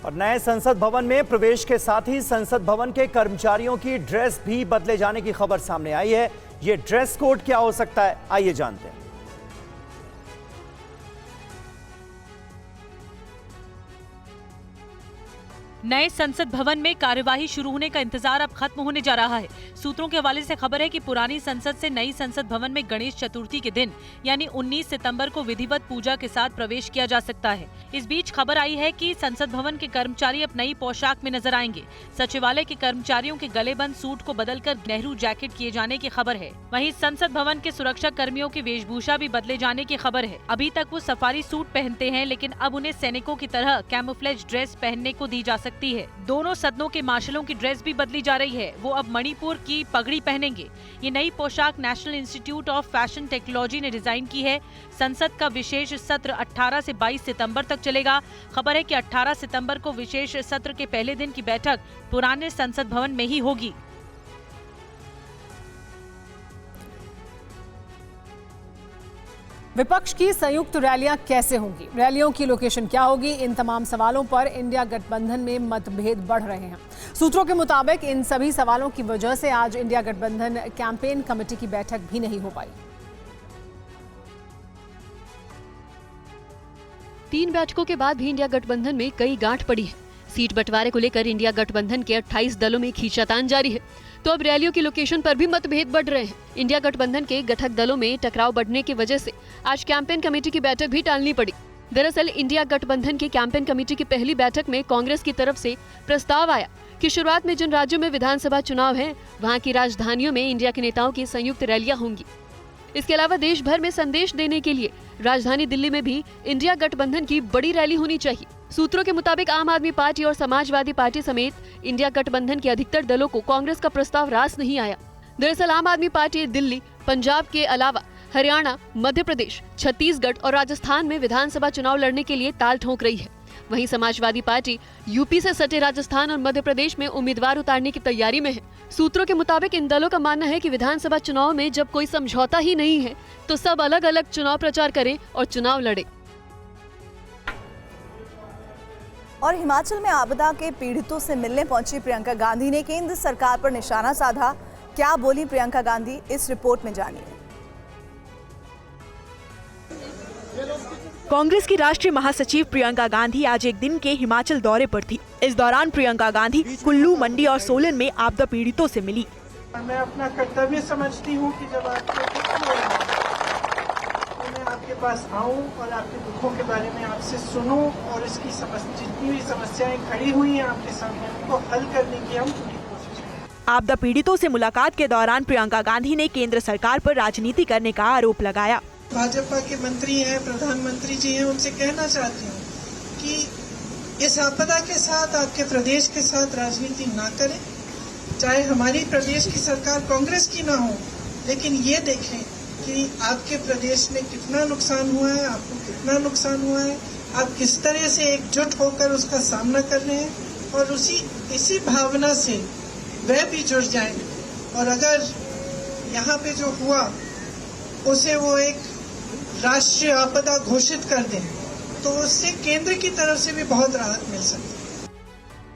और नए संसद भवन में प्रवेश के साथ ही संसद भवन के कर्मचारियों की ड्रेस भी बदले जाने की खबर सामने आई है। ये ड्रेस कोड क्या हो सकता है, आइए जानते हैं। नए संसद भवन में कार्यवाही शुरू होने का इंतजार अब खत्म होने जा रहा है। सूत्रों के हवाले से खबर है कि पुरानी संसद से नई संसद भवन में गणेश चतुर्थी के दिन यानी 19 सितंबर को विधिवत पूजा के साथ प्रवेश किया जा सकता है। इस बीच खबर आई है कि संसद भवन के कर्मचारी अब नई पोशाक में नजर आएंगे। सचिवालय के कर्मचारियों के गलेबंद सूट को बदलकर नेहरू जैकेट किए जाने की खबर है। वहीं संसद भवन के सुरक्षा कर्मियों की वेशभूषा भी बदले जाने की खबर है। अभी तक वो सफारी सूट पहनते हैं, लेकिन अब उन्हें सैनिकों की तरह कैमोफ्लेज ड्रेस पहनने को दी जा सकती है। दोनों सदनों के मार्शलों की ड्रेस भी बदली जा रही है। वो अब मणिपुर की पगड़ी पहनेंगे। ये नई पोशाक national institute of fashion technology ने डिजाइन की है। संसद का विशेष सत्र 18 से 22 सितंबर तक चलेगा। खबर है कि 18 सितंबर को विशेष सत्र के पहले दिन की बैठक पुराने संसद भवन में ही होगी। विपक्ष की संयुक्त रैलियां कैसे होंगी, रैलियों की लोकेशन क्या होगी, इन तमाम सवालों पर इंडिया गठबंधन में मतभेद बढ़ रहे हैं। सूत्रों के मुताबिक इन सभी सवालों की वजह से आज इंडिया गठबंधन कैंपेन कमेटी की बैठक भी नहीं हो पाई। 3 बैठकों के बाद भी इंडिया गठबंधन में कई गांठ पड़ी है। सीट बंटवारे को लेकर इंडिया गठबंधन के 28 दलों में खींचातान जारी है, तो अब रैलियों की लोकेशन पर भी मतभेद बढ़ रहे हैं। इंडिया गठबंधन के घटक दलों में टकराव बढ़ने की वजह से आज कैंपेन कमेटी की बैठक भी टालनी पड़ी। दरअसल इंडिया गठबंधन की कैंपेन कमेटी की पहली बैठक में कांग्रेस की तरफ से प्रस्ताव आया कि शुरुआत में जिन राज्यों में विधानसभा चुनाव है, वहाँ की राजधानियों में इंडिया के नेताओं की संयुक्त रैलियां होंगी। इसके अलावा देश भर में संदेश देने के लिए राजधानी दिल्ली में भी इंडिया गठबंधन की बड़ी रैली होनी चाहिए। सूत्रों के मुताबिक आम आदमी पार्टी और समाजवादी पार्टी समेत इंडिया गठबंधन के अधिकतर दलों को कांग्रेस का प्रस्ताव रास नहीं आया। दरअसल आम आदमी पार्टी दिल्ली, पंजाब के अलावा हरियाणा, मध्य प्रदेश, छत्तीसगढ़ और राजस्थान में विधानसभा चुनाव लड़ने के लिए ताल ठोक रही है। वहीं समाजवादी पार्टी यूपी से सटे राजस्थान और मध्य प्रदेश में उम्मीदवार उतारने की तैयारी में है। सूत्रों के मुताबिक इन दलों का मानना है कि विधानसभा चुनाव में जब कोई समझौता ही नहीं है, तो सब अलग अलग चुनाव प्रचार करें और चुनाव लड़े। और हिमाचल में आपदा के पीड़ितों से मिलने पहुंची प्रियंका गांधी ने केंद्र सरकार पर निशाना साधा। क्या बोली प्रियंका गांधी, इस रिपोर्ट में जानिए। कांग्रेस की राष्ट्रीय महासचिव प्रियंका गांधी आज एक दिन के हिमाचल दौरे पर थी। इस दौरान प्रियंका गांधी कुल्लू, मंडी और सोलन में आपदा पीड़ितों से मिली। मैं अपना कर्तव्य समझती हूँ कि जब मैं आपके पास आऊँ और आपके दुखों के बारे में आपसे सुनूं और इसकी जितनी भी समस्याएं खड़ी हुई हैं आपके सामने, उनको हल करने की हम पूरी कोशिश करें। आपदा पीड़ितों से मुलाकात के दौरान प्रियंका गांधी ने केंद्र सरकार पर राजनीति करने का आरोप लगाया। भाजपा के मंत्री हैं, प्रधानमंत्री जी हैं, उनसे कहना चाहती हूँ कि इस आपदा के साथ, आपके प्रदेश के साथ राजनीति ना करें। चाहे हमारी प्रदेश की सरकार कांग्रेस की ना हो, लेकिन ये देखें कि आपके प्रदेश में कितना नुकसान हुआ है, आपको कितना नुकसान हुआ है, आप किस तरह से एकजुट होकर उसका सामना कर रहे हैं, और इसी भावना से वह भी जुड़ जाएं। और अगर यहाँ पे जो हुआ उसे वो एक राष्ट्रीय आपदा घोषित कर दें, तो उससे केंद्र की तरफ से भी बहुत राहत मिल सकती है।